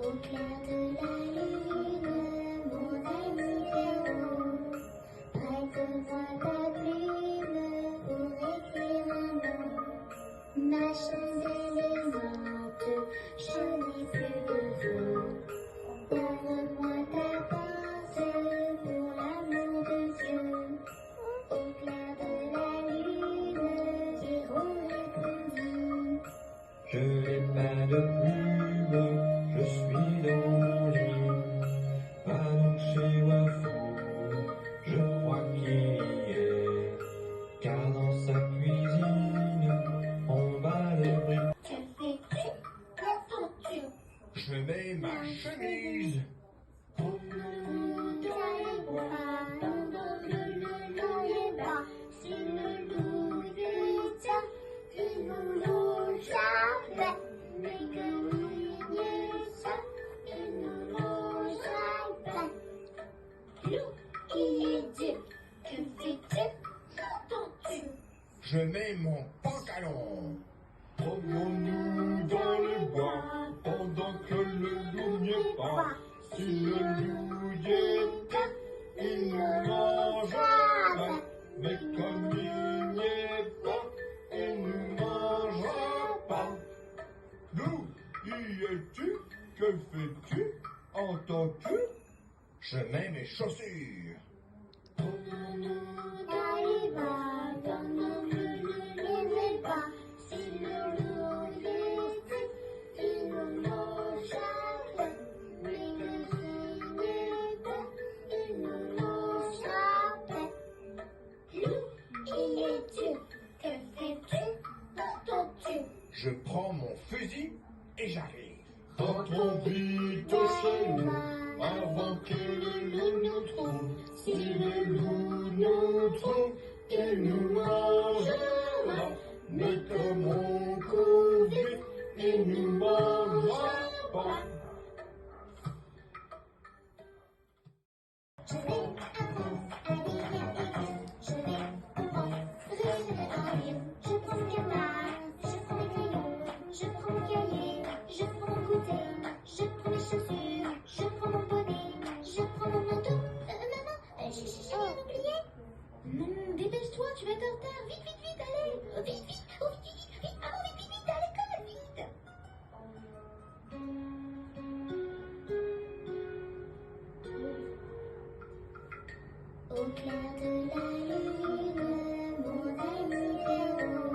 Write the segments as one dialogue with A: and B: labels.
A: Au clair de la lune, mon ami Léo, prête-moi ta plume pour écrire un mot. Ma chandelle est morte, je n'ai plus de feu. Ouvre-moi ta porte pour l'amour de Dieu. Au clair de la lune, Héros répondit.
B: Je n'ai pas de plume, je suis dans mon lit. Va donc chez Wafou, je crois qu'il y est. Car dans sa cuisine, on bat les briques.
A: Que fais-tu? Que fais-tu?
B: Je mets ma chemise.
A: Dans les bois, dans les bas, si le loup vient, il nous mange jamais. Mais que nous ça, il nous mange jamais. Loup qui est Dieu, que fais-tu? Qu'entends-tu?
B: Je mets mon pantalon.
C: Promenons-nous dans le bois pendant que le loup n'y est pas. Si le loup y était, il nous mangerait. Mais comme il n'y est pas, il nous mangera pas. Loup, y es-tu? Que fais-tu? Entends-tu?
B: Je mets mes chaussures.
A: Promenons dans les bas, dans les bas. Si le loup y était, il nous mangerait. Mais que s'il n'est pas, il nous mangerait. Loup, qui es-tu? Que fais-tu? Qu'entends-tu?
B: Je prends mon fusil et j'arrive.
C: Rentrons vite chez nous avant que le loup nous trouve. Si le loup nous trouve, il nous mangera. Mais comme on court vite, il nous mangera pas.
A: Je vais avance, aller je vais aller. Je prends mon canard, je prends mes crayons, je prends mon cahier, je prends mon goûter, je prends mes chaussures, je prends mon bonnet, je prends mon manteau. Maman, j'ai rien oublié. Non, dépêche-toi, tu vas être en retard. Vite, vite, vite, allez. Vite, vite, oh, vite, vite, vite, maman, vite, vite, vite, à l'école, vite. Au clair de la lune, mon ami Léo,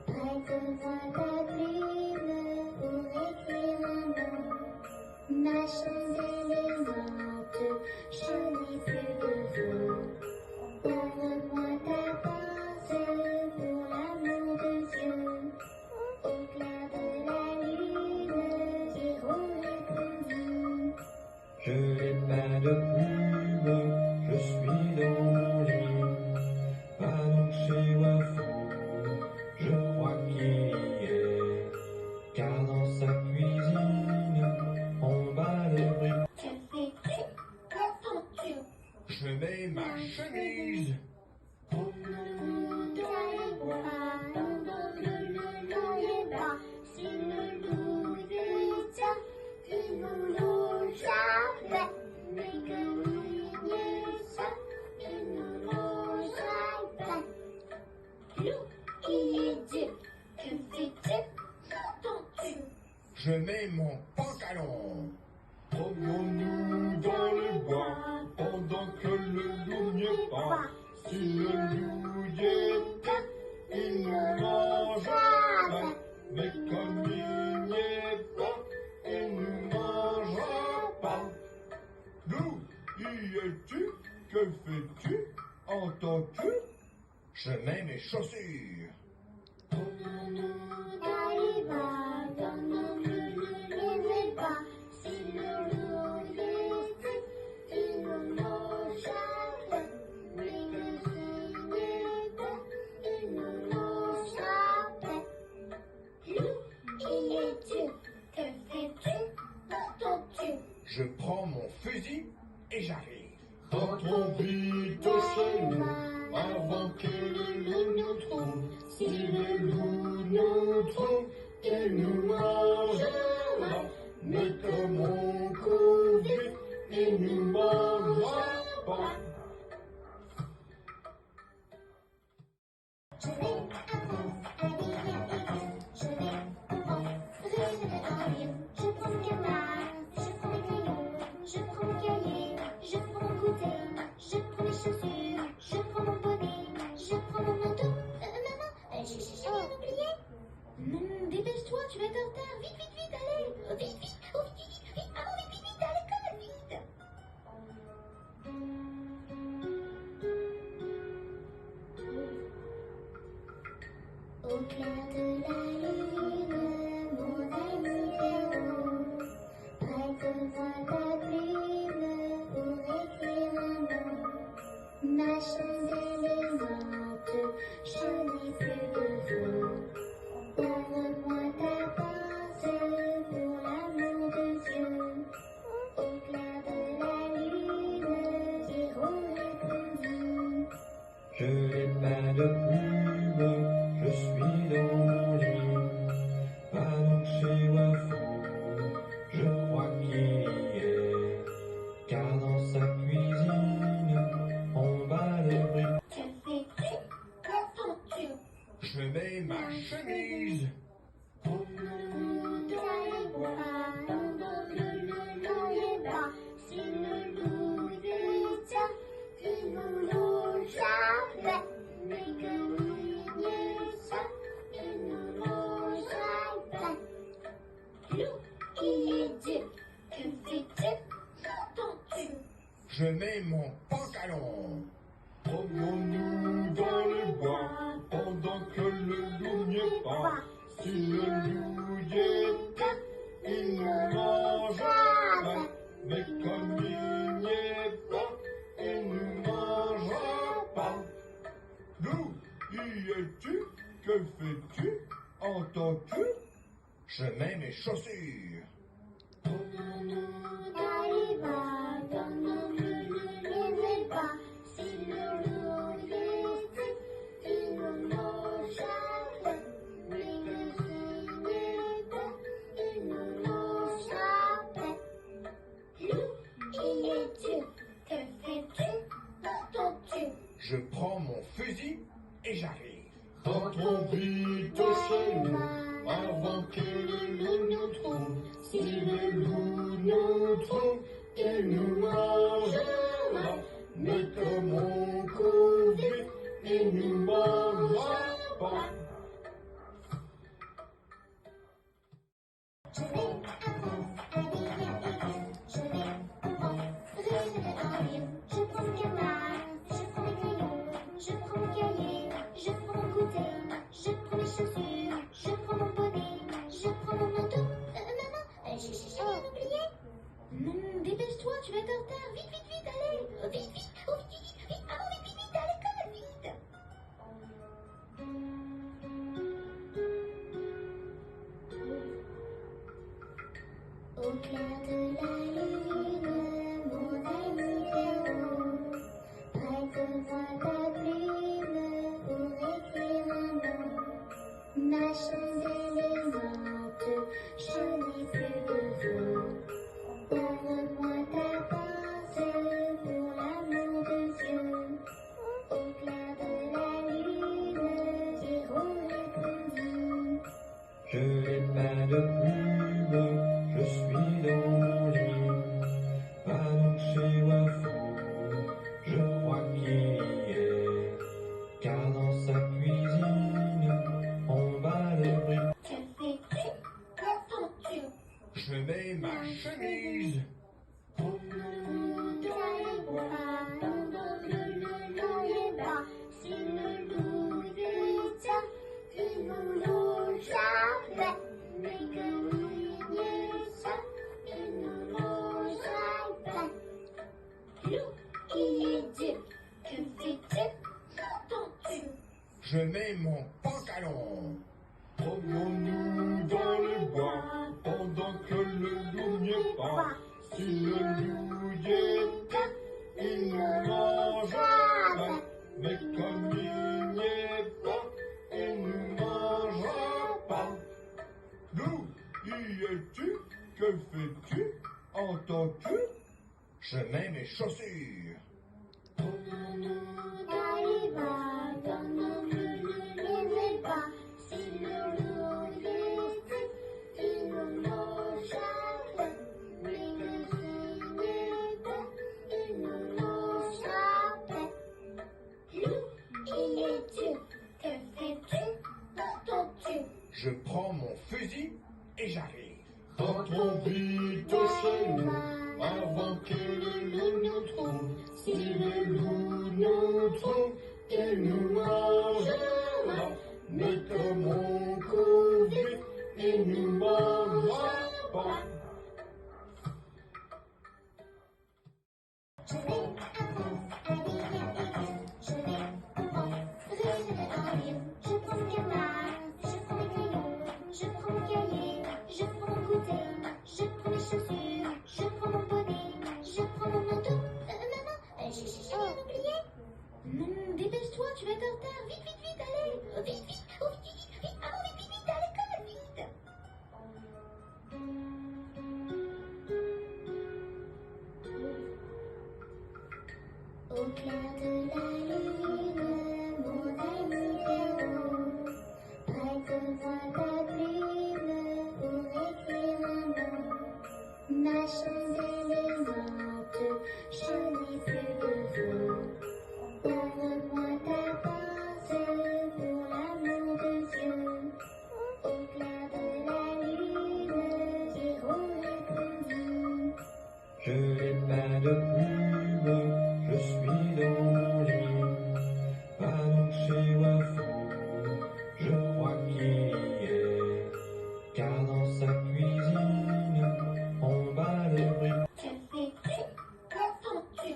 A: prête-moi ta plume pour écrire un mot. Ma chandelle est morte, je n'ai plus de feu. Ouvre-moi ta porte pour l'amour de Dieu. Au clair de la lune, Héros répondit.
B: Je n'ai pas de plume, je suis dans mon lit. Va donc chez Wafou, je crois qu'il y est. Car dans sa cuisine, on bat les briques.
A: Que fais-tu? Qu'entends-tu?
B: Je mets ma chemise.
A: Promenons dans les bois, dans les bas. Si le loup vient, il nous mange jamais. Mais que nous y ça, il nous mange jamais. Loup qui est Dieu, que fais-tu? Qu'entends-tu?
B: Je mets mon pantalon.
C: Promenons-nous dans le bois pendant que le loup n'y est pas. Si le loup y était, il nous mangerait. Mais comme il n'y est pas, il nous mangera pas. Loup, y es-tu? Que fais-tu? Entends-tu?
B: Je mets mes chaussures.
A: Promenons dans les bas, dans les bas. Si le loup y était, il nous mangerait. Mais que s'il n'est pas, il nous mangerait. Loup, qui es-tu? Que fais-tu? Qu'entends-tu?
B: Je prends mon fusil et j'arrive.
C: Rentrons vite chez nous avant que le loup nous trouve. Si le loup nous trouve, il nous mangera. mais comme on court vite, il nous mangera pas.
A: Je vais à France, à lire et lire. Je vais en France, résoudre un livre. Je prends mon canvas, je prends mes crayons, je prends mon cahier, je prends mon goûter, je prends mes chaussures, je prends mon bonnet, je prends mon manteau. Maman, j'ai rien oublié. Dépêche-toi, tu vas être en retard. Vite, vite, vite, allez. Vite, vite, oh, vite, vite, vite. Maman, vite, vite, vite, à l'école, vite. Au clair de la lune, mon ami Léo, prête-moi ta plume pour écrire un mot. Ma chandelle est morte, je n'ai plus de feu. Donne-moi ta pince pour l'amour de Dieu. Au clair de la lune, Héros répondit.
B: Je n'ai pas de plume, je suis dans l'île. Va donc chez Wafou, je crois qu'il y est. Car dans sa cuisine, on bat le briques.
A: Que fais-tu? Que fais-tu?
C: Je mets ma chemise.
A: Si le loup détient, il nous mange jamais. Mais que ça, il nous mange jamais. Loup, qui est Dieu? Que fais-tu? Qu'entends-tu?
C: Je mets mon pantalon. Promenons-nous dans le bois pendant que le loup n'y est pas. Si le loup y était, il nous mangerait. Mais comme il n'y est pas, il nous mangera pas. Loup, y es-tu? Que fais-tu? Entends-tu? Je mets mes chaussures.
A: Promenons-nous dans les bois, donne-nous les pas. Si le loup y était, il nous mangerait. Mais que s'il n'y est pas, il nous mangerait. Loup, qui es-tu? Que fais-tu? Qu'entends-tu?
C: Je prends mon fusil et j'arrive. Rentrons vite chez nous avant que le loup nous trouve. Si le loup nous trouve, il nous mangera. Mais comme on court vite, il nous mangera pas.
A: Je vais à France, à lire et lire. Je vais en France, résoudre un livre. Je prends mon canvas, je prends mes crayons, je prends mon cahier, je prends mon goûter, je prends mes chaussures, je prends mon bonnet, je prends mon manteau. Maman, j'ai rien oublié. Dépêche-toi, tu vas être en retard. Vite, vite, vite, allez. Vite, vite, oh, vite, vite, vite. Maman, vite, vite, vite, à l'école, vite. Au clair de la lune, mon ami Léo, prête-moi ta plume pour écrire un mot. Ma chandelle est morte, je n'ai plus de feu. Donne-moi ta pince pour l'amour de Dieu. Au clair de la lune, Héros répondit.
B: Je n'ai pas de plume, je suis dans l'île. Va donc chez Wafou, je crois qu'il y est. Car dans sa cuisine, on bat le briques.
A: Que fais-tu? Qu'entends-tu?
C: Je mets ma chemise.
A: Promenons-nous dans les bois, donne-nous les pas. Si le loup détient, il nous mange jamais. Mais comme il n'y est pas, il nous mange jamais. Loup, qui est Dieu? Que fais-tu? Qu'entends-tu?
C: Je mets mon pantalon. Promenons-nous dans le bois pendant que le loup n'y est pas. Si le loup y était, il nous mangerait. Mais comme il n'y est pas, il nous mangera pas. Loup, y es-tu? que fais-tu? Entends-tu?
B: Je mets mes chaussures.
A: Donnons-nous dans les bras, donnons-nous les bras. Si le loup décide, il nous mangera. Mais ne saignez pas, il nous mangera. Loup, qui es-tu? Que fais-tu? Entends-tu?
B: Je prends mon fusil et j'arrive.
C: Rentrons vite chez nous, avant que le loup nous trouve. Si le loup nous trouve, il nous mangera. Mais comme on court vite, il nous mangera pas.
A: Je vais à ville, je prends mon canard, je prends mes crayons, je prends mon cahier, je prends mon goûter, je prends mes chaussures, je prends mon bonnet, je prends mon manteau. Maman, j'ai rien oublié. Non, dépêche-toi, tu vas être en retard. Vite, vite, vite, allez. Vite, vite, oh, vite, vite, vite, maman, vite, vite, vite, à l'école, vite. Au clair de la lune, mon ami héros, prête-toi ta plume pour écrire un mot. Ma chaise est morte, je n'ai plus de voix. Ouvre-moi ta porte pour l'amour de Dieu. Au clair de la lune, héros répondit.
B: Je n'ai pas de plume, je suis dans l'île. Pas chez Wafou, je crois qu'il y est. Car dans sa cuisine, on bat le briques.
A: Que fais-tu? Qu'entends-tu?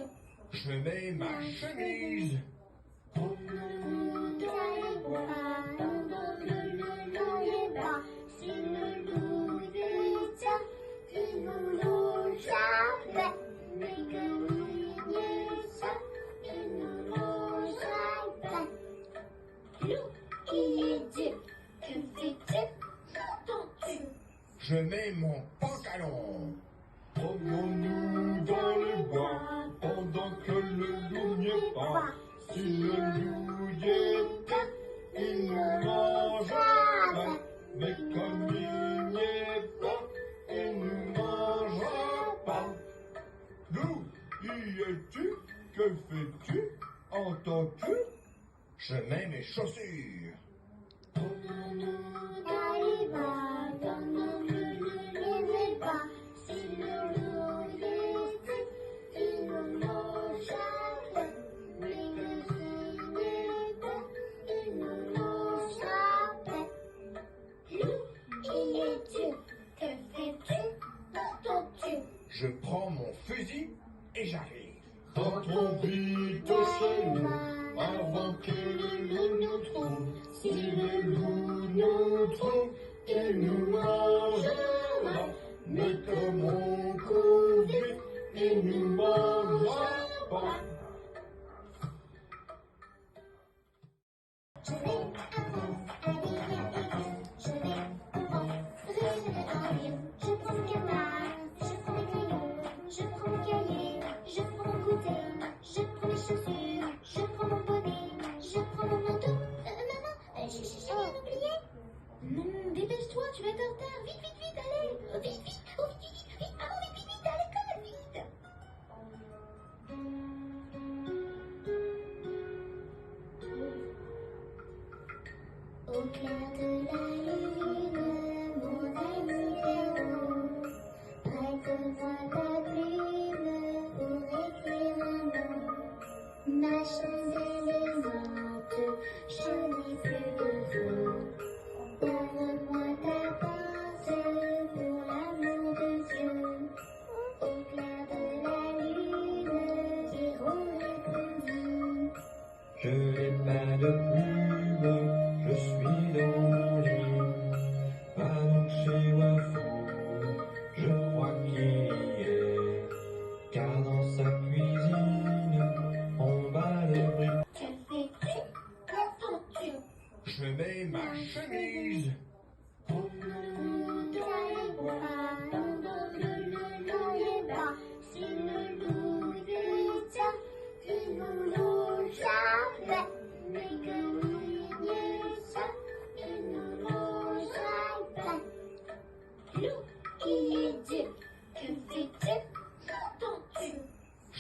B: Je mets ma chemise.
A: Dans les bois, donne-le dans les bras. Si le loup détient, il nous longera. Mais que il ça, il nous longera. Loup, qui es-tu? Que fais-tu? Qu'entends-tu?
B: Je mets mon pantalon.
C: Promenons-nous dans les bois, pendant que le loup n'y est pas. Si le loup y était, il nous mangera. Mais comme il n'y est pas, il nous mangera pas. Loup, y es-tu? Que fais-tu? Entends-tu?
B: Je mets mes chaussures.
A: Donnons-nous dans les bras, donnons-nous les bras. Si le loup décide, il nous mangera. Mais ne saignez pas, il nous mangera. Loup, qui es-tu? Que fais-tu? Entends-tu?
B: Je prends mon fusil et j'arrive.
C: Rentrons vite chez nous, avant que le loup nous trouve. Si le loup nous trouve, il nous mangera. Mais comme on court vite, il nous mangera pas.
A: Je vais à ville, je prends mon canard, je prends mes crayons, je prends mon cahier, je prends mon goûter, je prends mes chaussures, je prends mon bonnet, je prends mon manteau. Maman, j'ai rien oublié. Non, dépêche-toi, tu vas être en retard. Vite, vite, vite, allez. Vite, vite, oh, vite, vite.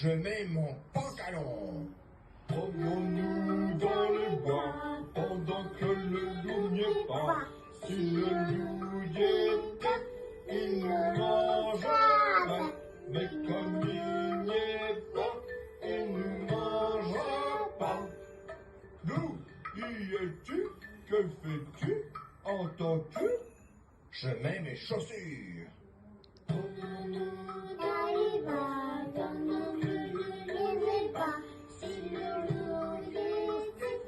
C: Je mets mon pantalon. Promenons-nous dans le bois pendant que le loup n'y est pas. Si le loup y était, il nous mangerait. Mais comme il n'y est pas, il nous mangera pas. Loup, y es-tu? Que fais-tu? Entends-tu? Je mets mes chaussures.
A: Promenons-nous dans les bois, dans nos les pas. Si le loup y était,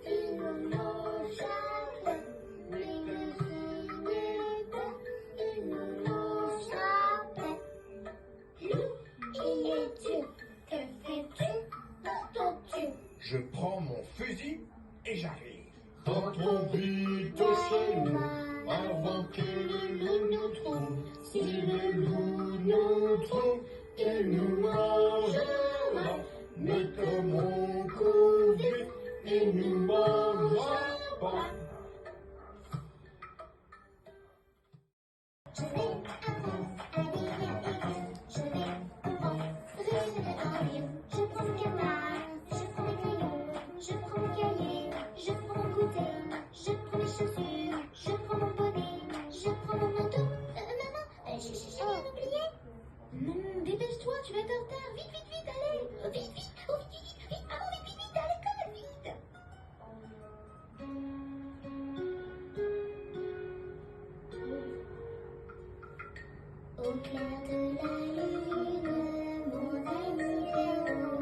A: il nous mangerait. Mais que s'il n'est pas, il nous mangera pas. Loup, y es-tu? Que fais-tu? Entends-tu?
C: Je prends mon fusil et j'arrive. Rentrons vite chez nous avant que le loup nous trouve. Si le loup nous trouve, il nous mangera. Mais comme on court vite, il nous mangera pas.
A: Je vais je prends mon canard, je prends mes crayons, je prends mon cahier, je prends mon goûter, je prends mes chaussures, je prends mon bonnet, je prends mon manteau. Maman, j'ai rien oublié. Dépêche-toi, tu vas être en retard. Vite, vite, vite, allez. Vite, vite, oh, vite, vite, vite, maman, vite, vite, vite, à l'école, vite. Au clair de la lune, mon ami Léo,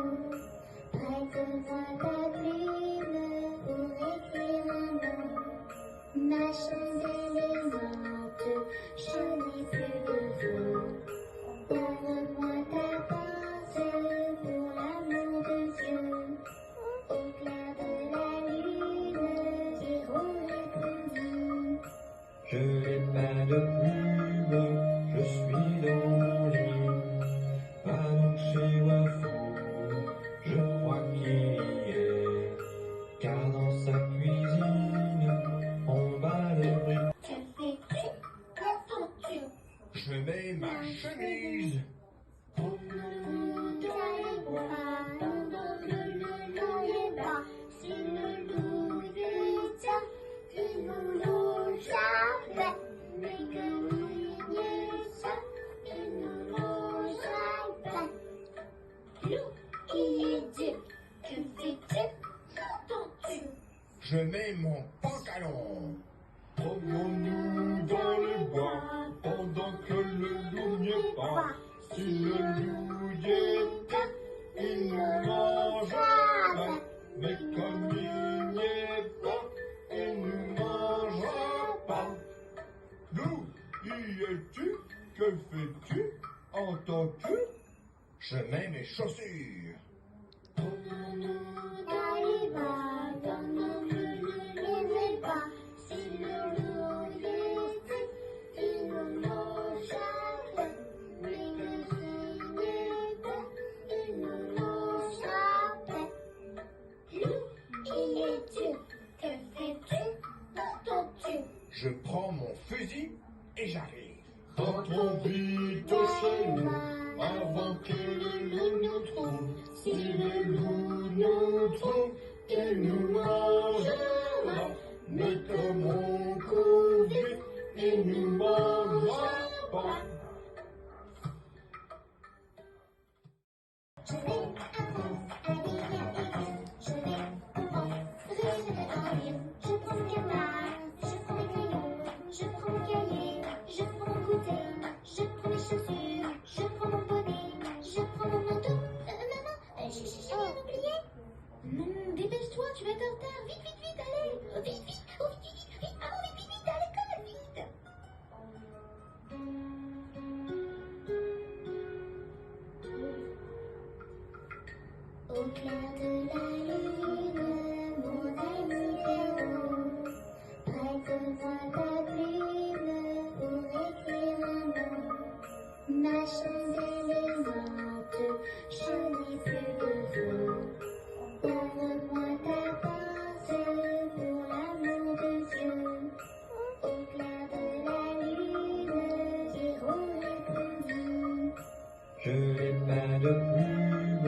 A: prête-moi ta plume pour écrire un mot. Ma chandelle est morte, je n'ai plus de feu. Ouvre-moi ta porte pour l'amour de Dieu. Au clair de la lune, Héros répondit.
B: Je n'ai pas de plume, je suis dans mon lit. Panouché Wafou, je crois qu'il y est. Car dans sa cuisine, on bat le bruit.
A: Que fais-tu? Qu'entends-tu?
C: Je mets ma chemise.
A: Promenons-nous dans les bois, pendant que le loup est bas. Si le loup est tient, il nous mangerait. Mais comme il n'y est pas, il nous mangera pas. Loup, qui es-tu? Que fais-tu? Qu'entends-tu?
C: Je mets mon pantalon. Promenons-nous dans le bois pendant que le loup n'y est pas. Si le loup y était, il nous mangerait. Mais comme il n'y est pas, il nous mangera pas. Loup, y es-tu? Que fais-tu? Entends-tu? Je mets mes chaussures.
A: Promenons-nous dans les bois, dans nos les pas. Si le loup y était, il nous mangerait. Mais que s'il n'est pas, il nous mangera pas. Loup, y es-tu? Que fais-tu? Entends-tu?
C: Je prends mon fusil et j'arrive. Rentrons vite chez nous avant que le loup nous trouve. Si le loup nous trouve, il nous mangera. Mais comme on court vite, il nous mangera pas.
A: Je vais je prends mon canard, je prends mes crayons, je prends mon cahier, je prends mon goûter, je prends mes chaussures, je prends mon bonnet, je prends mon manteau. Maman, j'ai rien oublié. Dépêche-toi, tu vas être en retard. Vite, vite, vite, allez. Vite, vite, oh, vite, vite, vite, maman, vite, vite, vite, à l'école, vite. Au clair de la lune, mon ami Léo, prête-moi ta plume pour écrire un mot. Ma chandelle est morte, je n'ai plus de feu. Ouvre-moi ta porte pour l'amour de Dieu. Au clair de la lune, Héros répondit.
B: Je n'ai pas de plume,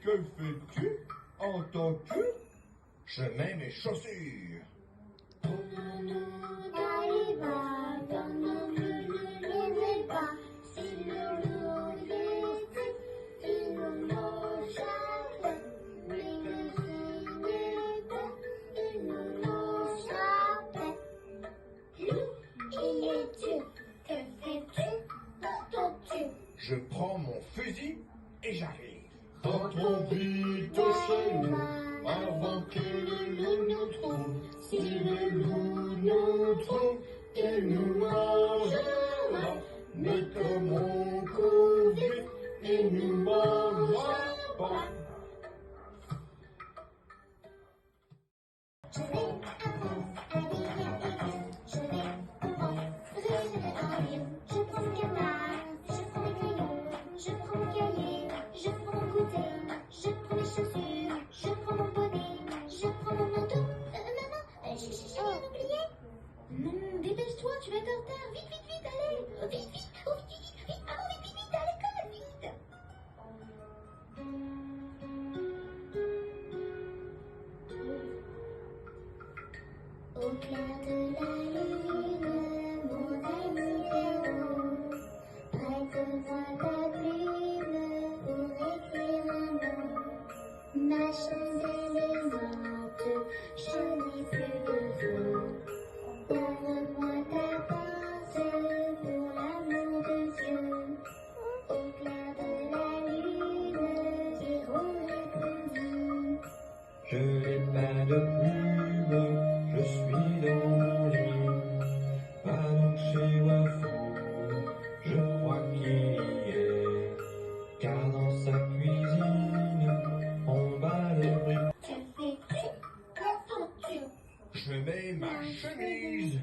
C: Que fais-tu? Entends-tu? Je mets mes chaussures.
A: Donne-nous dans les bras, donne-nous les bras. Si le loup était, il nous mangerait. Mais que s'il était, il nous mangerait. Loup, qui es-tu? Que fais-tu? Entends-tu?
C: Je prends mon fusil et j'arrive. Rentrons vite chez nous avant que le loup nous trouve. Si le loup nous trouve, il nous mangera. Mais comme on court vite, il nous mangera pas.
A: Je vais avance, je vais avance, je prends mon canvas, je prends mes crayons, je prends mon cahier, je prends mon goûter, je prends mes chaussures, je prends mon bonnet, je prends mon manteau. Maman, j'ai rien oublié. Dépêche-toi, tu vas être en retard. Vite, vite, vite, allez. Vite, vite, oh, vite, vite, vite, maman, vite, vite, vite, à l'école, vite. Au clair de la lune, mon ami Pierrot, prête-moi ta plume pour écrire un mot. Ma chandelle est morte, je n'ai plus de feu. Donne-moi ta pince pour l'amour de Dieu. Au clair de la lune, Pierrot répondit.
B: Je n'ai pas de plume, je suis dans l'île. Panouché Wafou, je crois qu'il y est. Car dans sa cuisine, on bat le briques.
A: Que fais-tu? Qu'entends-tu?
C: Je mets ma chemise.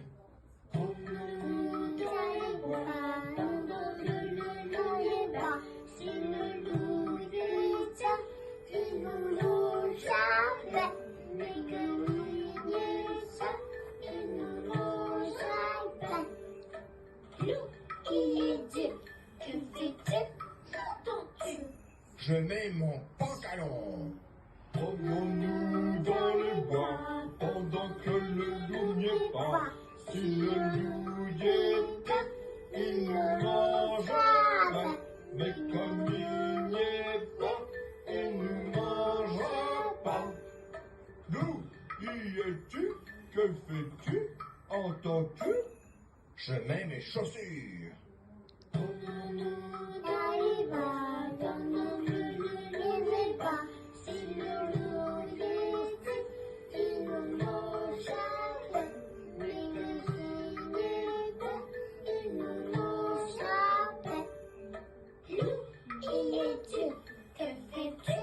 A: Donne-nous dans les bras, donne-nous dans les bras. Si le loup détient, il nous mangerait. Mais que il est ça, il nous mangerait. Loup, qui es-tu? Que fais-tu? Qu'entends-tu?
C: Je mets mon pantalon. Promenons-nous dans le bois pendant que le loup n'y est pas. Si le loup y était, il nous mangerait. Mais comme il n'y est pas, il nous mangera pas. Loup, y es-tu? Que fais-tu? Entends-tu? Je mets mes chaussures.
A: Donne-nous dans les bras, donne-nous les bras. Si le loup était, il nous mangerait. Mais que s'il était, il nous mangerait. Loup, qui es-tu? Que fais-tu?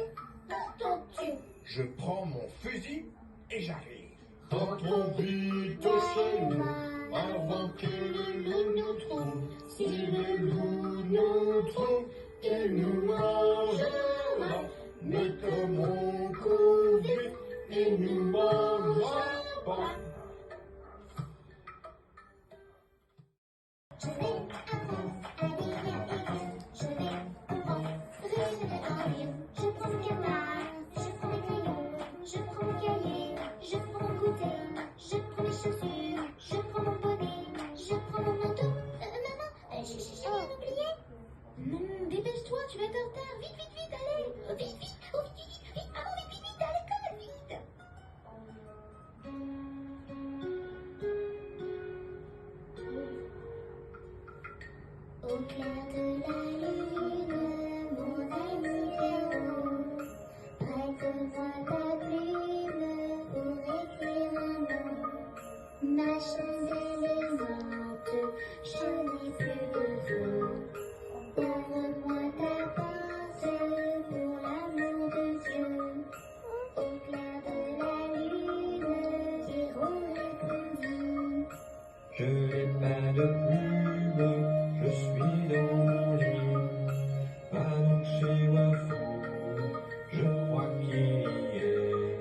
A: Entends-tu?
C: Je prends mon fusil et j'arrive. Rentrons vite chez nous avant que le loup nous trouve. Si le loup nous trouve, il nous mangera. Mais comme on court vite, il nous mangera pas.
A: Je vais avance, je vais avance, je prends mon canvas, je prends mes crayons, je prends mon cahier, je prends mon goûter, je prends mes chaussures, je prends mon bonnet, je prends mon manteau. Maman, j'ai rien oublié. Dépêche-toi, tu vas être en retard. Vite, vite, vite, allez. Vite, vite, oh, vite, vite, vite, maman, vite, vite, vite, à l'école, vite. Au clair de la lune, mon ami Pierrot, prête-moi ta plume pour écrire un mot. Ma chandelle est morte, je n'ai plus de feu. Donne-moi ta pince pour l'amour de Dieu. Au clair de la lune, Pierrot répondit.
B: Je n'ai pas de plume, je suis dans l'île. Panouché Wafou, je crois qu'il y est.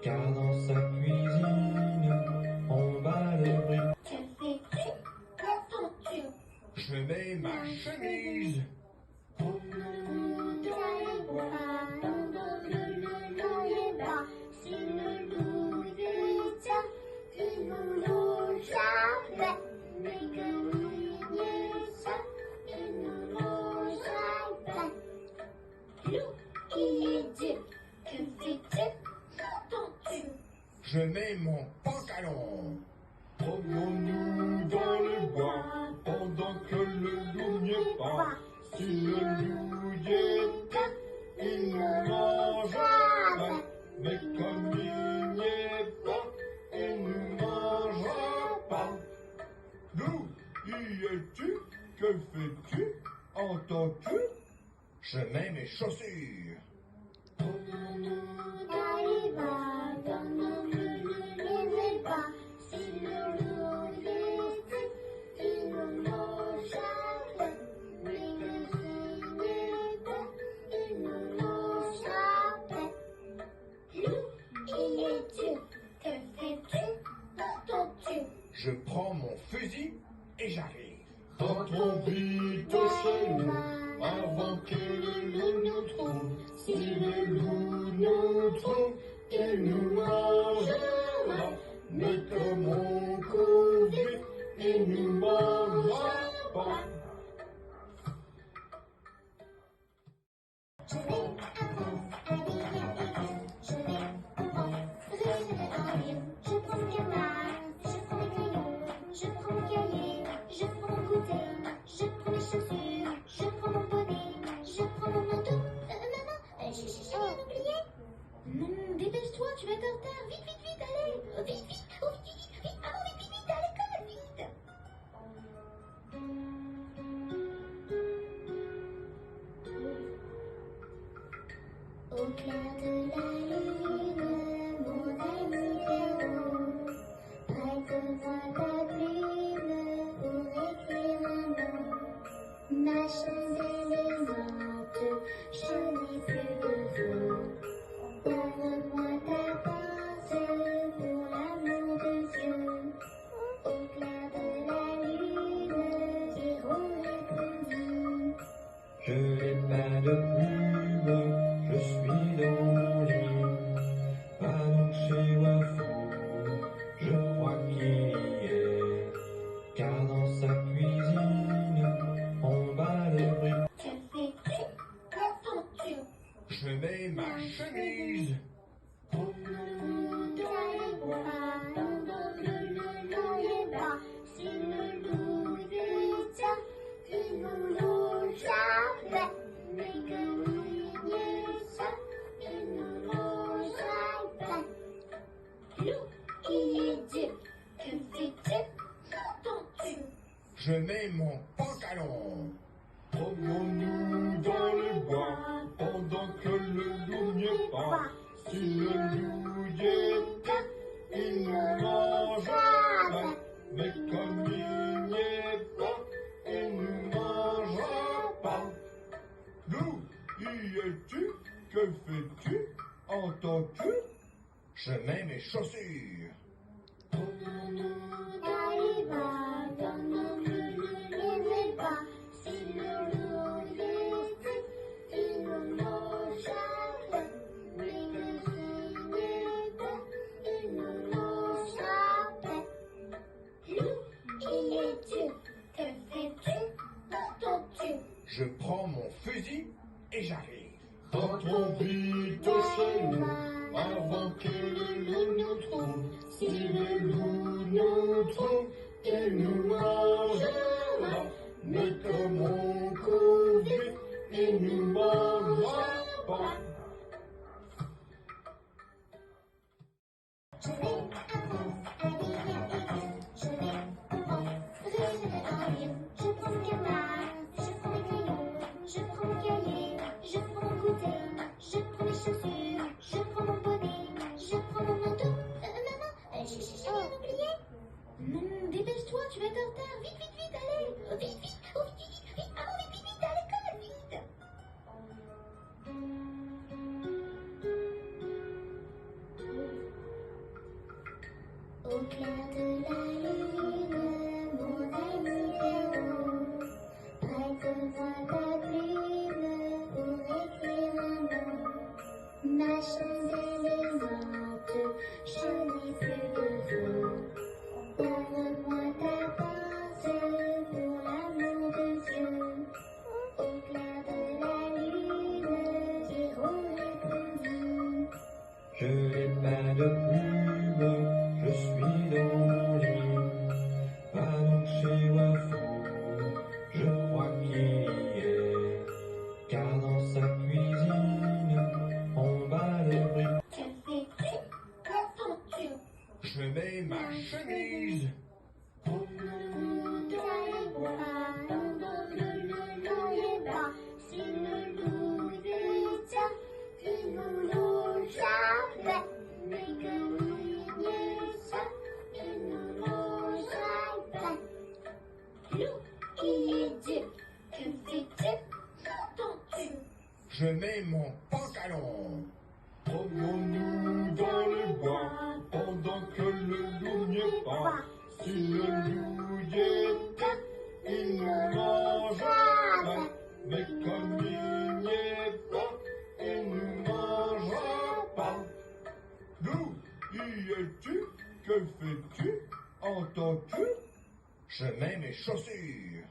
B: Car dans sa cuisine, on bat le briques.
A: Que fais-tu? Qu'entends-tu?
C: Je mets ma chemise.
A: Donne-nous dans les bras, donne-nous
B: Je mets mon pantalon.
C: Promenons-nous dans les bois pendant que le loup n'y est pas. Si le loup y était, il nous mangerait. Mais comme il n'y est pas, il nous mangera pas. Loup, y es-tu? Que fais-tu? Entends-tu?
B: Je mets mes chaussures.
A: Promenons dans les bois, dans nos les pas. Si le loup y était, il nous mangerait. Mais que s'il n'est pas, il nous mangerait. Loup, y es-tu? Que fais-tu? Entends-tu?
B: Je prends mon fusil et j'arrive.
C: Rentrons vite chez nous, avant que le loup nous trouve. Si le loup nous trouve, il nous mangera. Mais comme on court vite, il nous mangera pas.
A: Je vais à France, aller à l'école. Je vais en France, rire en rire. Je prends mon canard, je prends mes crayons, je prends mon cahier, je prends mon goûter, je prends mes chaussures, je prends mon bonnet, je prends mon manteau. Maman, j'ai rien oublié. Non, dépêche-toi, tu vas être en retard. Vite, vite, vite, allez. Vite, vite, oh, vite, vite, vite, maman, vite, vite, vite, à l'école, vite. Au clair de la lune, mon ami Pierrot, prête-moi ta plume pour écrire un mot. Ma chaise est morte, je n'ai plus de voix. Ouvre-moi ta porte pour l'amour de Dieu. Au clair de la lune, Pierrot répondit.
B: Je n'ai pas de plume, je suis dans mon lit. Pas chez Wafou, je crois qu'il y est. Car dans sa cuisine, on bat le bruit.
A: Que fais-tu? Qu'entends-tu?
B: Je mets ma chemise.
A: Si le loup vient, il nous mangerait. Mais que il est ça, il nous mangerait. Loup, qui es-tu? Que fais-tu? Qu'entends-tu?
B: Je mets mon pantalon.
C: Promenons-nous dans les bois pendant que le loup n'y est pas. Si le loup y était, il nous mangerait. Mais comme il n'y est pas, il nous mangera pas. Loup, y es-tu? Que fais-tu? Entends-tu?
B: Je mets mes chaussures.
A: Promenons dans les bois, dans nos les pas. Si le loup y était, il nous mangerait. Mais que s'il n'est pas, il nous mangerait. Loup, qui es-tu? Que fais-tu? Qu'entends-tu?
B: Je prends mon fusil et j'arrive.
C: Rentrons vite chez nous, avant que le loup nous trouve. Si le loup nous trouve, il nous mangera. Mais comme on court vite, il nous mangera pas.
A: Je vais à France, aller à l'école. Je vais en France, rire en rire. Je prends mon canard, je prends mes crayons, je prends mon cahier, je prends mon goûter, je prends mes chaussures, je prends mon bonnet, je prends mon manteau. Maman, j'ai rien oublié. Non, dépêche-toi, tu vas être en retard. Vite, vite, vite, allez. Vite, vite, oh, vite, vite, vite, maman, vite, vite, vite, allez.
C: Je mets mon pantalon. Promenons-nous dans le bois pendant que le loup n'y est pas. Si le loup y était, il nous mangerait. Mais comme il n'y est pas, il nous mangera pas. Loup, y es-tu? Que fais-tu? Entends-tu? Je mets mes chaussures.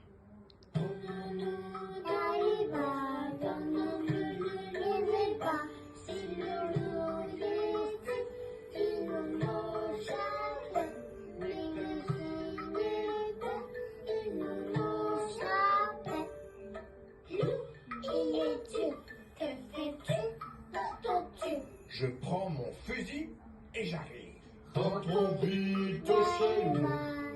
A: Promenons-nous dans les bois, dans nos murs pas. Si le loup y était, il nous mangerait. Mais que s'il n'est pas, il nous mangera pas. Loup, y es-tu? Que fais-tu? Entends-tu?
C: Je prends mon fusil et j'arrive. Rentrons vite chez nous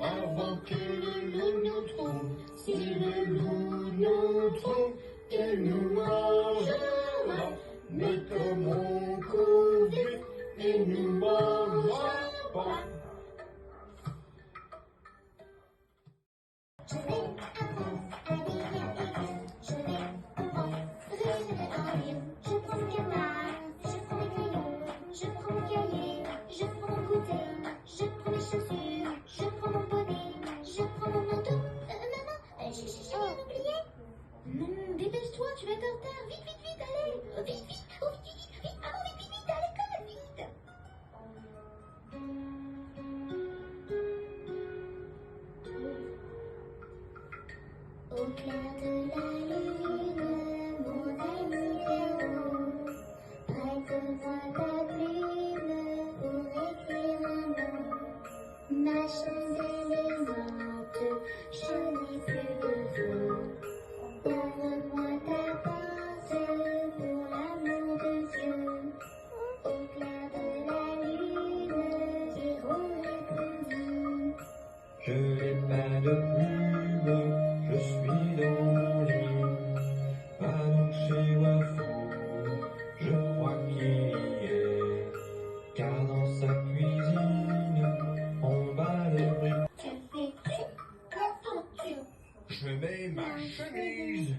C: avant que le loup nous trouve. Si le loup nous trouve, il nous mangera. Mais comme on court vite, il nous mangera pas.
A: Je vais à ville, je prends mon canard, je prends mes crayons, je prends mon cahier, je prends mon goûter, je prends mes chaussures, je prends mon bonnet, je prends mon manteau. Maman, j'ai rien oublié. Dépêche-toi, tu vas être en retard. Vite, vite, vite, allez. Vite, vite, oh, vite, vite, vite, maman, vite, vite, vite, à l'école, vite. Au clair de la lune, mon ami Léo, prête-moi ta plume pour écrire un mot. Ma chandelle est morte, je n'ai plus de feu. Ouvre-moi ta porte pour l'amour de Dieu. Au clair de la lune, Héros répondit.
B: Je n'ai pas de plume, je suis dans mon lit. Allons chez Wafou, je crois qu'il y est. Car dans sa cuisine, on bat les briques.
A: Que fais-tu? Qu'entends-tu?
C: Je mets ma chemise.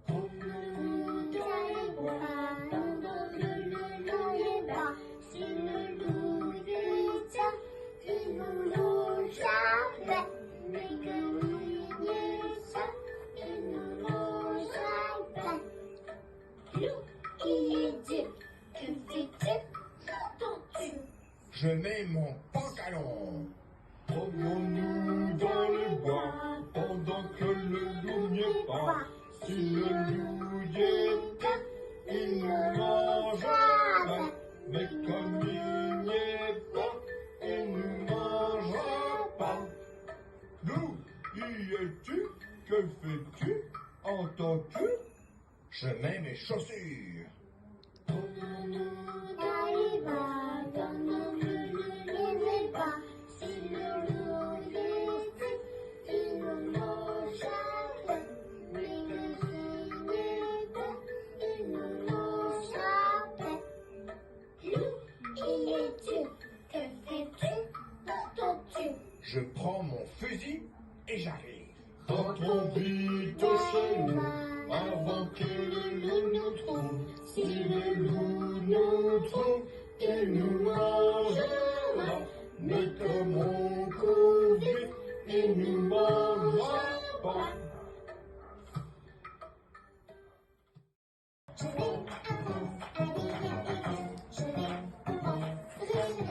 A: Promenons-nous dans les bois, pendant que le loup est bas. Si le loup est tient, il nous mangerait. Mais comme il n'y est pas, il nous mangera pas. Loup, qui es-tu? Que fais-tu? Qu'entends-tu?
C: Je mets mon pantalon. Promenons-nous dans le bois pendant que le loup n'y est pas. Si le loup y était, il nous mangerait. Mais comme il n'y est pas, il nous mangera pas. Loup, y es-tu? Que fais-tu? Entends-tu? Je mets mes chaussures.
A: Promenons-nous dans les bois, dans nos murs pas. Si le loup y était, il nous mangerait. Mais que s'il n'est pas, il nous mangera pas. Loup, y es-tu? Que fais-tu? Entends-tu?
C: Je prends mon fusil et j'arrive. Rentrons vite chez nous avant que le loup nous trouve. Si le loup nous trouve, il nous mangera. Mais comme on court vite, il nous mangera pas.
A: Je vais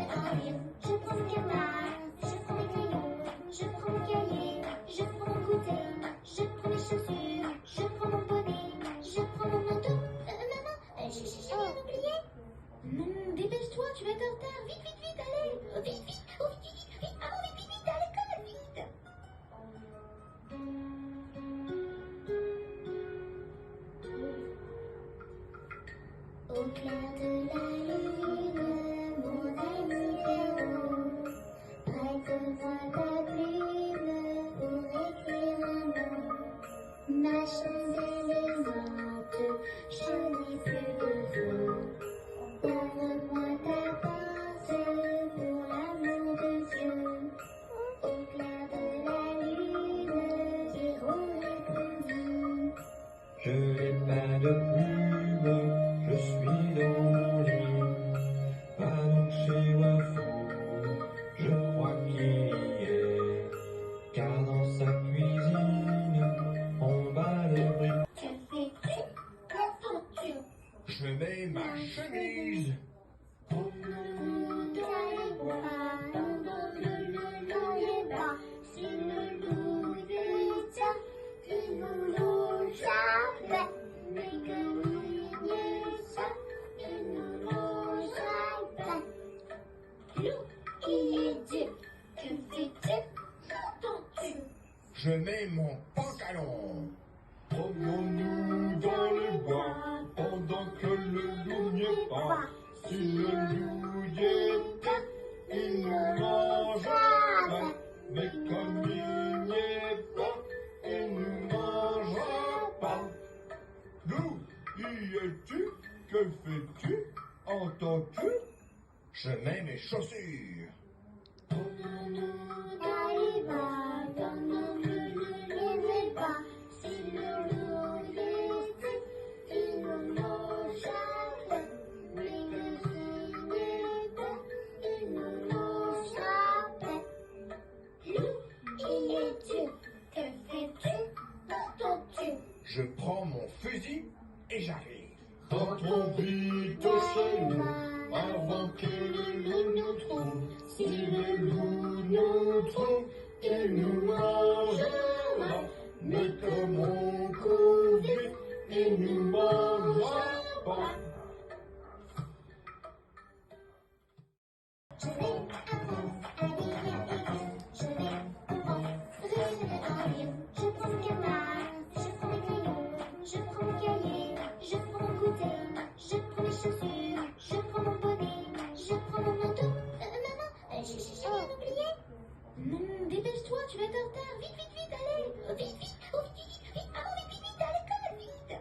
A: à ville, je prends mon canard, je prends mes crayons, je prends mon cahier, je prends mon goûter, je prends mes chaussures, je prends mon bonnet, je prends mon manteau. Maman, j'ai rien oublié. Dépêche-toi, tu vas être en retard. Vite, vite, vite, allez. Vite, vite, oh, vite, vite, vite, maman, vite, vite, vite, à l'école, vite. Au clair de la lune, mon ami Léo, prête-moi ta plume pour écrire un mot. Ma chandelle est morte, je n'ai plus de feu. Ouvre-moi ta porte pour l'amour de Dieu. Au clair de la lune, Héros répondit.
B: Je n'ai pas de plume, suis dans l'île. Va donc chez Wafou, je crois qu'il y est. Car dans sa cuisine, on bat le briques.
A: Que fais-tu? Que fais-tu?
C: Je mets ma chemise.
A: Si le loup tient, il nous loue jamais. Mais que nous ça, il nous loue jamais. Loup qui est Dieu, que fais-tu? Qu'entends-tu?
C: Je mets mon pantalon. Promenons-nous dans le bois pendant que le loup n'y est pas. Si le loup y était, il nous mangerait. Mais comme il n'y est pas, il nous mangera pas. Loup, y es-tu? Que fais-tu? Entends-tu? Je mets mes chaussures. Je prends mon fusil et j'arrive. Rentrons vite chez nous avant que le loup nous trouve. Si le loup nous trouve, il nous mangera. Mais comme on court vite, il nous mangera pas.
A: Je vais je prends mon canard, je prends mes crayons, je prends mon cahier, je prends mon goûter, je prends mes chaussures, je prends mon bonnet, je prends mon manteau. Maman, j'ai rien oublié. Dépêche-toi, tu vas être en retard. Vite, vite, vite, allez. Vite, vite, oh, vite, vite, vite, maman, vite, vite, vite, à l'école, vite.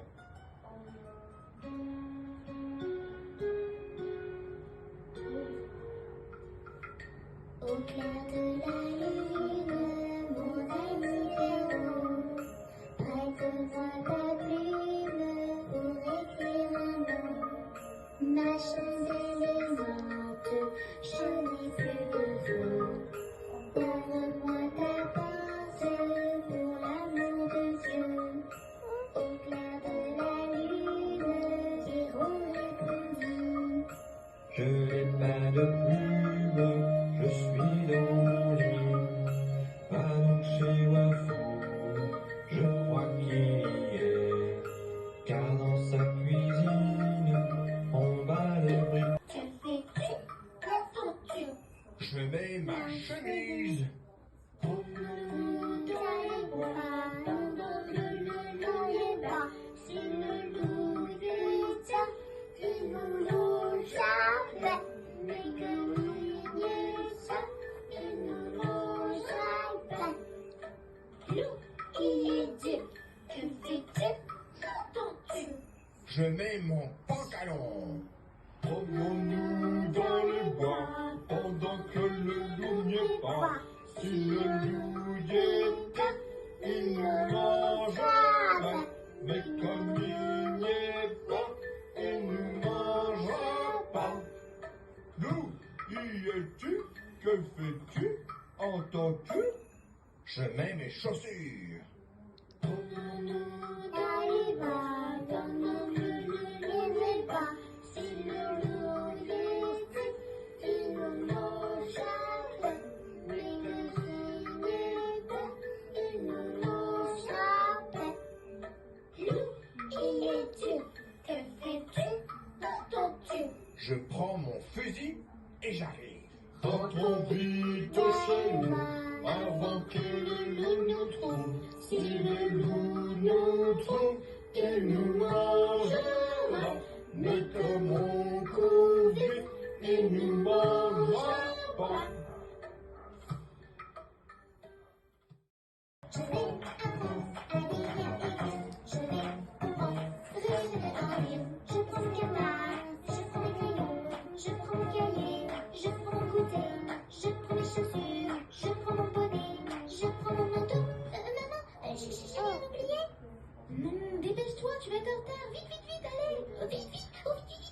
A: Au clair de la lune, mon ami Léo, prête-moi ta plume pour écrire un mot. Ma chandelle est morte, je n'ai plus de feu. Donne-moi ta pensée pour l'amour de Dieu. Au clair de la lune, Héros répondit.
B: Je n'ai pas de plume, je suis dans l'île. Va donc chez Wafou, je crois qu'il y est. Car dans sa cuisine, on bat le briques.
A: Que fais-tu? Que fais-tu?
C: Je mets ma chemise.
A: Si le loup tient, il nous loue jamais. Mais que nous ça, il nous loue jamais. Loup qui est Dieu, que fais-tu? Qu'entends-tu?
C: Je mets mon pantalon. Promenons-nous dans le bois pendant que le loup n'y est pas. Si le loup y était, il nous mangerait. Mais comme il n'y est pas, il nous mangera pas. Loup, y es-tu? Que fais-tu? Entends-tu? Je mets mes chaussures.
A: Si le loup était, il nous mangerait. Mais que s'il était, il nous mangerait. Loup, qui es-tu? Que fais-tu? Qu'entends-tu?
C: Je prends mon fusil et j'arrive. Rentrons vite chez nous avant que le loup nous trouve. Si le loup nous trouve, il nous mangera. Mais comme on court vite, il nous mangera pas.
A: Je vais je prends mon canard, je prends mes crayons, je prends mon cahier, je prends mon goûter, je prends mes chaussures, je prends mon bonnet, je prends mon manteau. Maman, j'ai rien oublié. Dépêche-toi, tu vas être en retard. Vite, vite, vite, allez. Vite, vite, oh, vite, vite.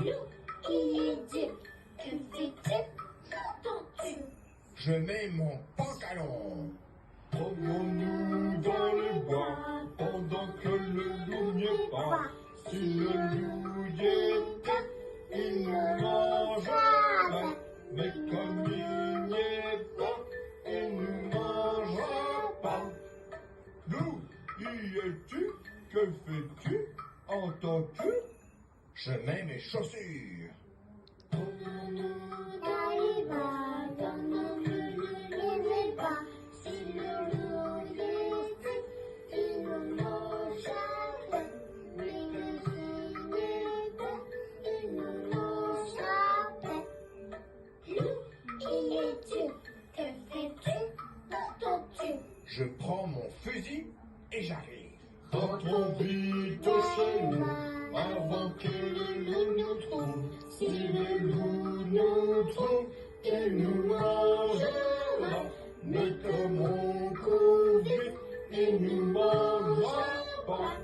A: Lou, qui est Dieu? Que fais-tu? Qu'entends-tu?
C: Je mets mon pantalon. Promenons-nous dans le bois pendant que le loup n'y est pas. Si le loup y était, il nous mangerait. Mais comme il n'y est pas, il nous mangera pas. Loup, y es-tu? Que fais-tu? Entends-tu? Je mets mes chaussures.
A: Promenons dans les bois, donnons-nous les pas. Si le loup y était, il nous mangerait. Mais que s'il n'est pas, il nous mangera pas. Loup, qui es-tu? Que fais-tu? Qu'entends-tu?
C: Je prends mon fusil et j'arrive. Rentrons vite chez nous avant que le loup nous trouve. Si le loup nous trouve, il nous mangera. Mais comme on court vite, il nous mangera pas.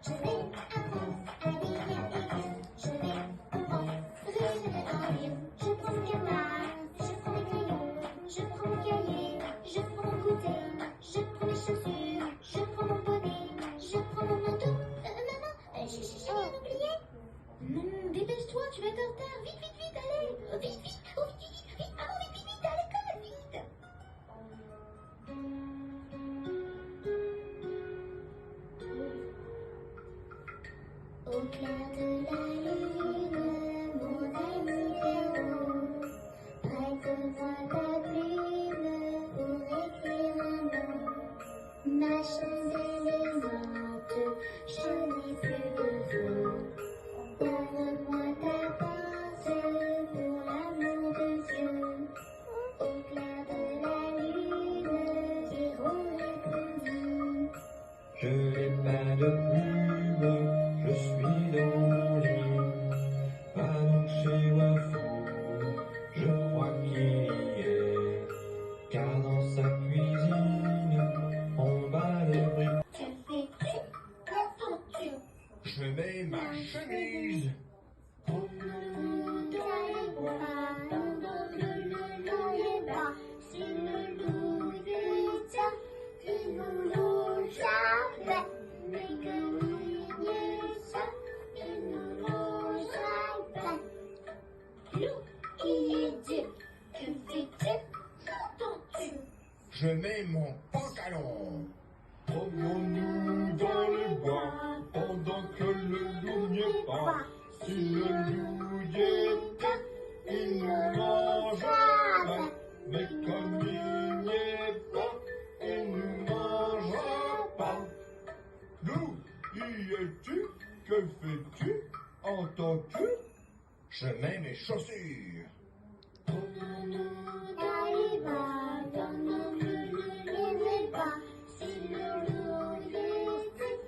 A: Je vais à France, je vais en France, je vais en ville. Je prends mon canard, je prends mes crayons, je prends mon cahier, je prends mon goûter, je prends mes chaussures, je prends mon bonnet, je prends mon manteau. Maman, j'ai rien oublié. Non, dépêche-toi, tu vas être en retard. Vite, vite, vite, allez. Vite, vite, oh, vite, vite, vite, maman, vite, vite, vite, à l'école, vite. Au clair de la lune, mon ami héros, prête-moi ta plume pour écrire un mot. Ma chandelle est morte, je n'ai plus de feu. Donne-moi ta pensée pour l'amour de Dieu. Au clair de la lune, héros répondit.
B: Je n'ai pas de plume, je suis dans l'île. Pas chez Wafou, je crois qu'il y est. Car dans sa cuisine, on bat le briques.
A: Que fais-tu? Qu'entends-tu?
C: Je mets ma chemise.
A: Si le loup détient, il nous logera. Mais que il est ça, il nous mangera. Loup, qui est Dieu? Que fais-tu? Qu'entends-tu?
C: Je mets mon pantalon. Promenons-nous dans le bois pendant que le loup n'y est pas. Si le loup y était, il nous mangerait. Mais comme il n'y est pas, il nous mangera pas. Loup, y es-tu? Que fais-tu? Entends-tu? Je mets mes chaussures.
A: Promenons dans les bois, donnons-nous les pas. Si le loup y était,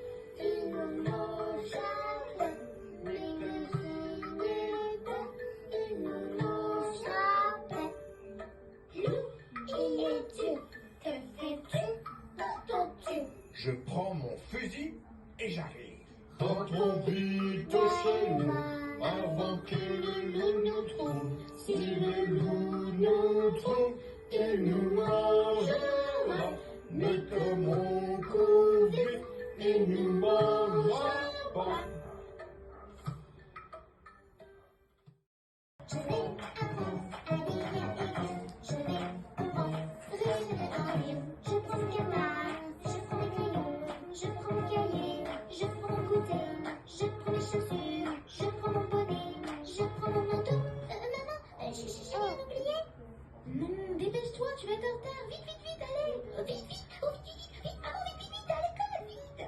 A: il nous mangerait. Mais que s'il n'est pas, il nous mangera pas. Loup, qui es-tu? Que fais-tu? Qu'entends-tu?
C: Je prends mon fusil et j'arrive. Rentrons vite chez nous avant que le loup nous trouve. Si le loup nous trouve, il nous mangera. Mais comme on court vite, il nous mangera pas.
A: Je vais à France, je vais en France, je vais en ville. Je prends mon canard, je prends mes crayons, je prends mon cahier, je prends mon goûter, je prends mes chaussures, je prends mon bonnet, je prends mon manteau. Maman, j'ai rien oublié. Non, dépêche-toi, tu vas être en retard. Vite, vite, vite, allez. Vite, vite, oh, vite, vite, vite, maman, vite, vite, vite, à l'école, vite.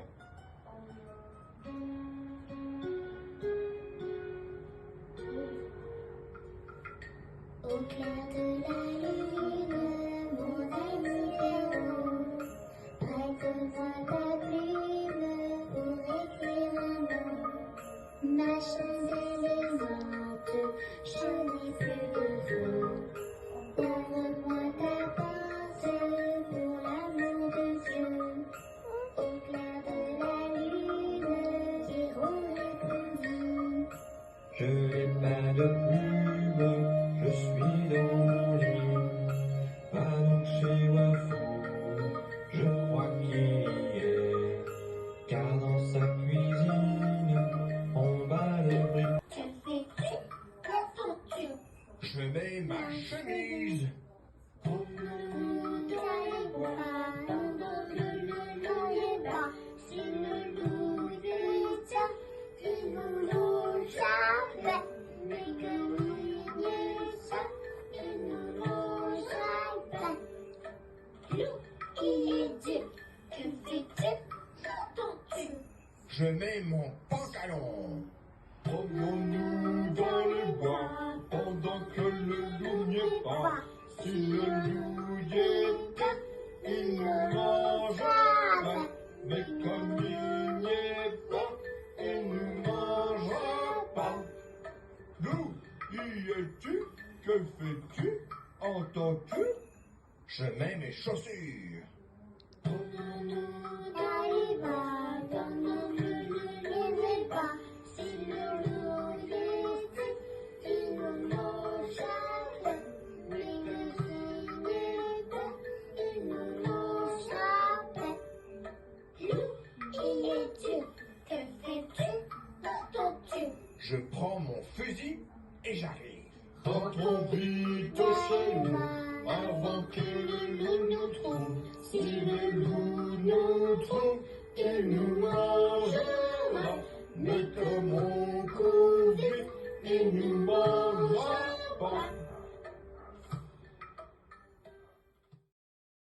C: Je mets mon pantalon. Promenons-nous dans le bois pendant que le loup n'y est pas. Si le loup y était, il nous mangerait. Mais comme il n'y est pas, il nous mangera pas. Loup, y es-tu? Que fais-tu? Entends-tu? Je mets mes chaussures.
A: Promenons-nous dans les bois, dans nos ne pas. Si le loup y était, il nous mangerait. Mais que s'il n'est pas, il nous mangera pas. Loup, y es-tu? Que fais-tu? Entends-tu?
C: Je prends mon fusil et j'arrive. Rentrons vite chez nous avant que le loup nous trouve. Si le loup nous trouve, il nous mangera. Mais comme on court vite, il nous mangera pas.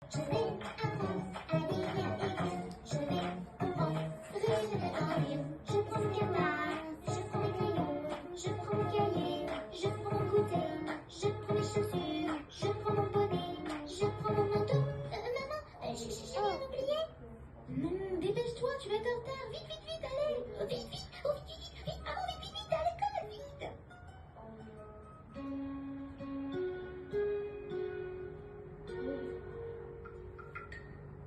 A: Je vais à ville, je prends mon canard, je prends mes crayons, je prends mon cahier, je prends mon goûter, je prends mes chaussures, je prends mon bonnet, je prends mon manteau. Maman, j'ai rien oublié. Dépêche-toi, tu vas être en retard. Vite, vite, vite, allez. Vite, vite, oh, vite, vite, vite, maman, vite, vite, vite, à l'école, vite.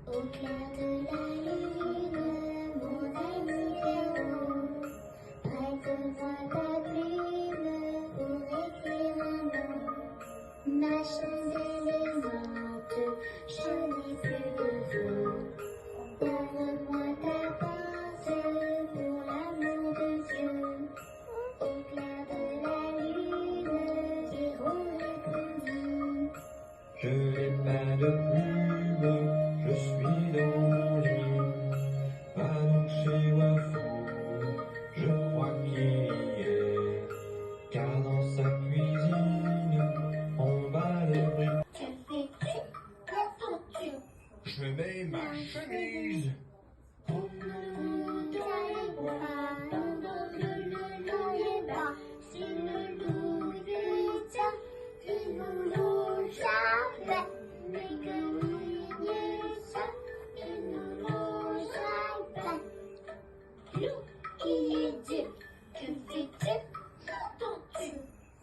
A: Au clair de la lune, mon ami Léon, prête-moi ta plume pour écrire un mot. Ma chandelle est morte, je n'ai plus de feu. Ouvre-moi ta porte pour l'amour de Dieu. Au clair de la lune, Héros répondit.
B: Je n'ai pas de plume, je suis dans mon lit. Allons chez Wafou, je crois qu'il y est. Car dans sa cuisine, on bat les briques.
A: Que fais-tu? Qu'entends-tu?
C: Je mets ma chemise.
A: Promenons-nous dans les bois, pendant que le loup est bas. Si le loup est tient, il nous mangerait. Mais comme il y est ça, il nous mangera pas. Loup, qui es-tu? Que fais-tu? Qu'entends-tu?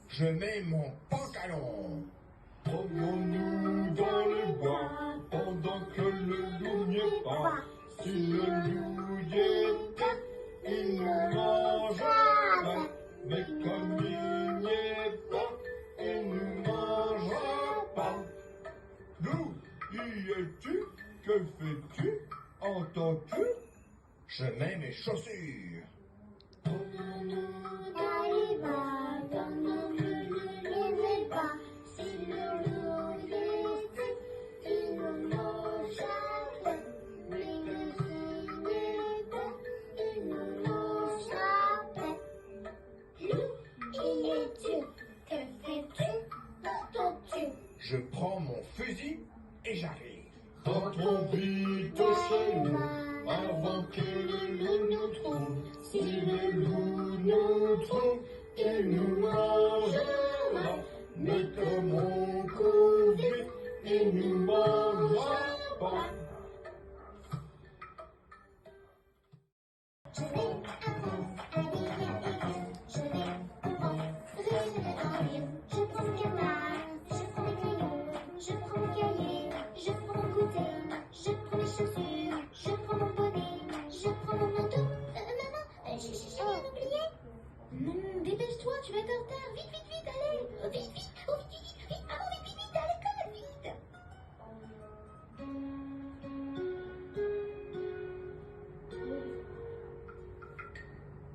C: Je mets mon pantalon. Promenons-nous dans le bois pendant que le loup n'y est pas. Si le loup y était, il nous mangerait. Mais comme il n'y est pas, il nous mangera pas. Loup, y es-tu? Que fais-tu? Entends-tu? Je mets mes chaussures.
A: Promenons-nous dans les bois, dans nos ne pas. Si le loup y était, il nous mangerait. Mais que s'il n'est pas, il nous mangera pas. Loup, y es-tu? Que fais-tu? Entends-tu?
C: Je prends mon fusil et j'arrive. Rentrons vite chez nous avant que le loup nous trouve. Si le loup nous trouve, il nous mangera. Mais comme on court vite, il nous mangera pas.
A: Je vais à ville, je prends mon canard, je prends mes crayons, je prends mon cahier, je prends mon goûter, je prends mes chaussures, je prends mon bonnet, je prends mon manteau. Maman, j'ai rien oublié. Dépêche-toi, tu vas être en retard. Vite, vite, vite, allez. Vite, vite, oh, vite, vite, vite, maman, vite, vite, vite, à l'école, vite.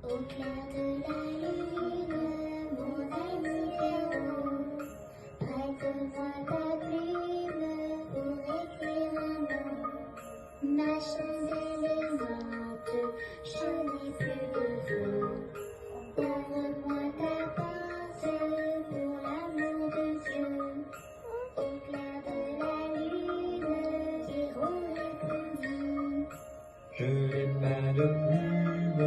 A: Au clair de la lune, mon ami Léon, prête-moi ta plume pour écrire un mot. Ma chandelle est morte, je n'ai plus de feu. Ouvre-moi ta porte pour l'amour de Dieu. Au clair de la lune, Héros répondit.
B: Je n'ai pas de plume,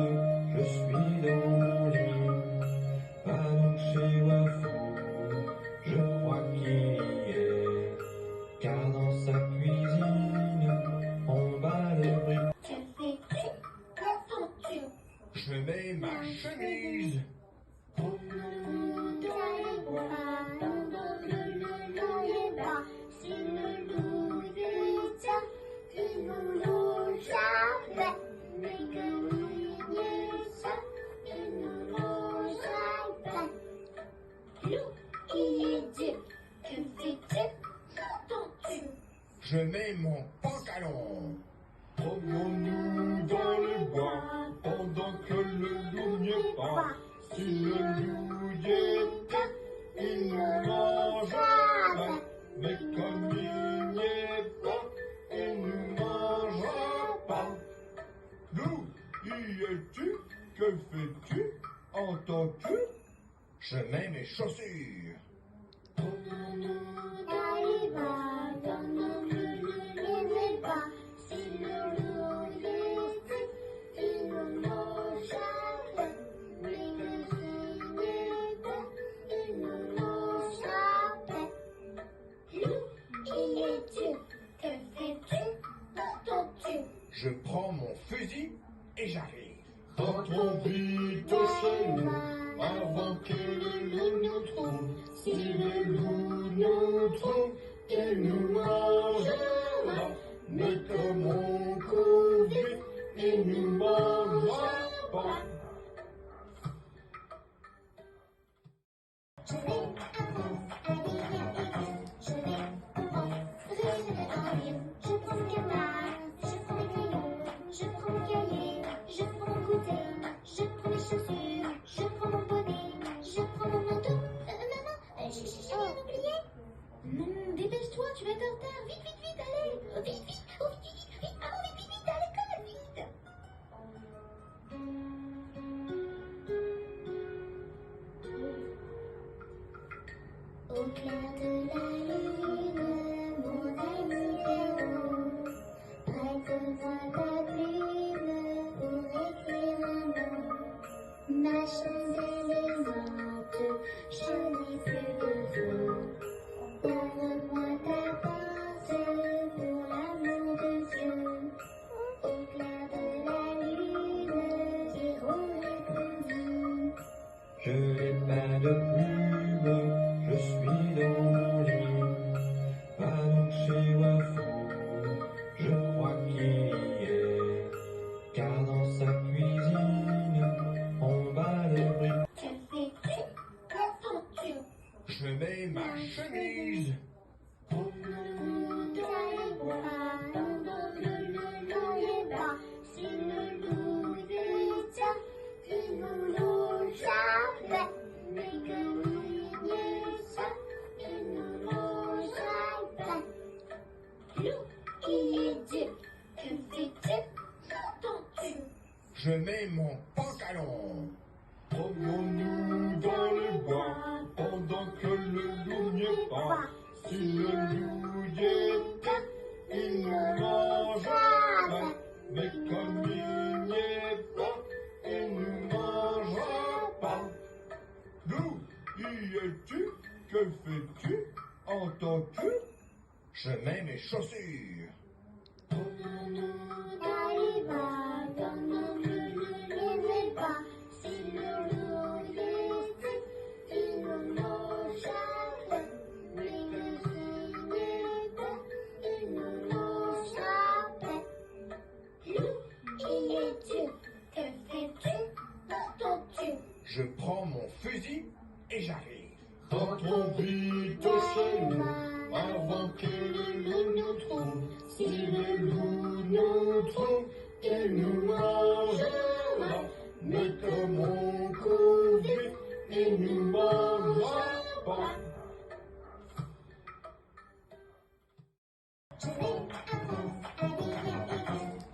B: Je mets ma chemise.
A: On ne voudrait pas, on donne le long bas. Si le loup tient, il nous l'eau jamais. Mais que il ça, il nous l'eau jamais. Loup qui est Dieu, que fais-tu? Qu'entends-tu?
B: Je mets mon pantalon.
C: Promenons-nous dans le bois pendant que le loup n'y est pas. Si le loup y était, il nous mangerait. Mais comme il n'y est pas, il nous mangera pas. Loup, y es-tu? Que fais-tu? Entends-tu?
B: Je mets mes chaussures.
A: Promenons dans les bas, donne-nous le bas. Si le loup y était, il nous mangerait. Mais que s'il n'est pas, il nous mangerait. Loup, qui es-tu? Que fais-tu? Qu'entends-tu?
B: Je prends mon fusil et j'arrive.
C: Rentrons vite chez nous avant que le loup nous trouve. Si le loup nous trouve, il nous mangera. Mais comme on court vite, il nous mangera pas.
A: Je vais avance, je vais avance, je prends mon canard, je prends mes crayons, je prends mon cahier, je prends mon goûter, je prends mes chaussures, je prends mon bonnet, je prends mon manteau. Maman, j'ai rien oublié. Dépêche-toi, tu vas être en retard. Vite, vite, vite, allez. Vite, vite, oh, vite, vite, vite, maman, vite, vite, vite, à l'école, vite. Au clair de la lune, mon ami Léon, prête-moi ta plume pour écrire un mot. Ma chandelle est morte, je n'ai plus de feu. Donne-moi ta pensée pour l'amour de Dieu. Au clair de la lune, Héron répondit.
B: Je n'ai pas de plume, je suis dans l'île. Panouché ou fou, je crois qu'il y est. Car dans sa cuisine, on bat le briques.
A: Que fais-tu? Qu'entends-tu?
B: Je mets ma chemise.
A: Promenons dans les bois, on donne le long bas. Si le loup tient, il nous l'eau jamais. Mais que il est ça, il nous mange jamais. Loup qui est Dieu, que fais-tu? Qu'entends-tu?
B: Je mets mon pantalon.
C: Promenons-nous dans le bois pendant que le loup n'y est pas. Si le loup y était, il nous mangerait. Mais comme il n'y est pas, il nous mangera pas. Loup, y es-tu? Que fais-tu? Entends-tu?
B: Je mets mes chaussures.
A: Promenons dans les bas, donne-nous le bas. Si le loup y était, il nous mangerait. Mais que s'il n'est pas, il nous mangerait. Loup, qui es-tu? Que fais-tu? Qu'entends-tu?
B: Je prends mon fusil et j'arrive.
C: Rentrons vite chez nous avant que le loup nous trouve. Si le loup nous trouve, il nous mangera. Mais comme on court vite, il nous mangera pas.
A: Je vais avance,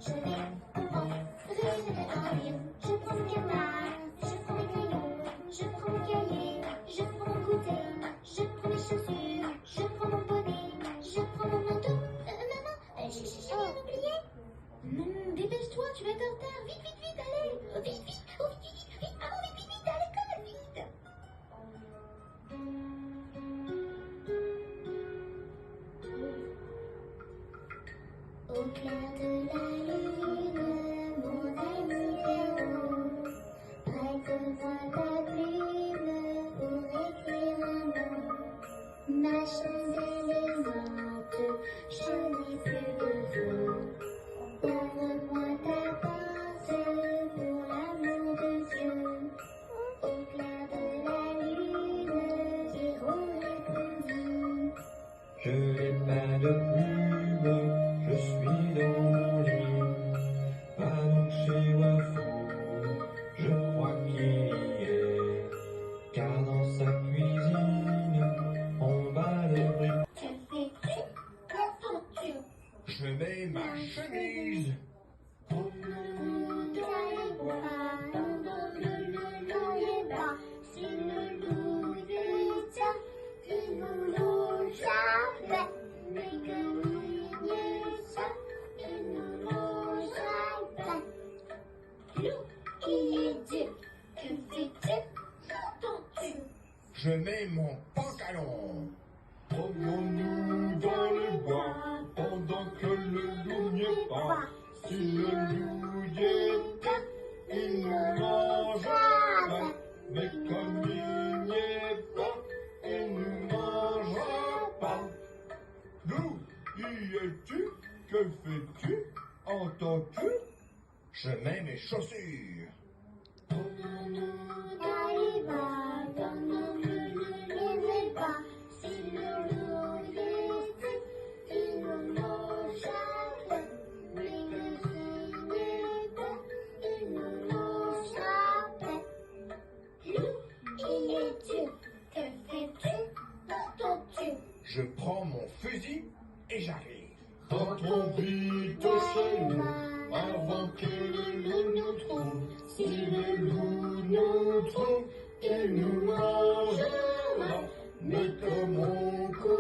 A: je vais avance, je prends mon canard, je prends mes crayons, je prends mon cahier, je prends mon goûter, je prends mes chaussures, je prends mon bonnet, je prends mon manteau. Maman, j'ai rien oublié. Dépêche-toi, tu vas être en retard. Vite, vite, vite, allez. Vite, vite, oh, vite, vite, vite, maman, vite, vite, vite, à l'école, vite. Au clair de la lune, mon ami Léon, qui est Dieu? Que fais-tu? Qu'entends-tu?
C: Je mets mon pantalon. Promenons-nous dans le bois pendant que le loup n'y est pas. Si le loup y était, il nous mangerait. Mais comme il n'y est pas, il nous mangera pas. Loup, y es-tu? Que fais-tu? Entends-tu? Je mets mes chaussures.
A: Promenons dans les bas, donne-nous les bas. Si le loup y était, il nous mangerait. Mais que s'il n'est pas, il nous mangerait. Loup, qui es-tu? Que fais-tu? Qu'entends-tu?
C: Je prends mon fusil et j'arrive. Rentrons vite chez nous avant que le loup nous trouve. Si le loup nous trouve, il nous mangera. Mais comme on court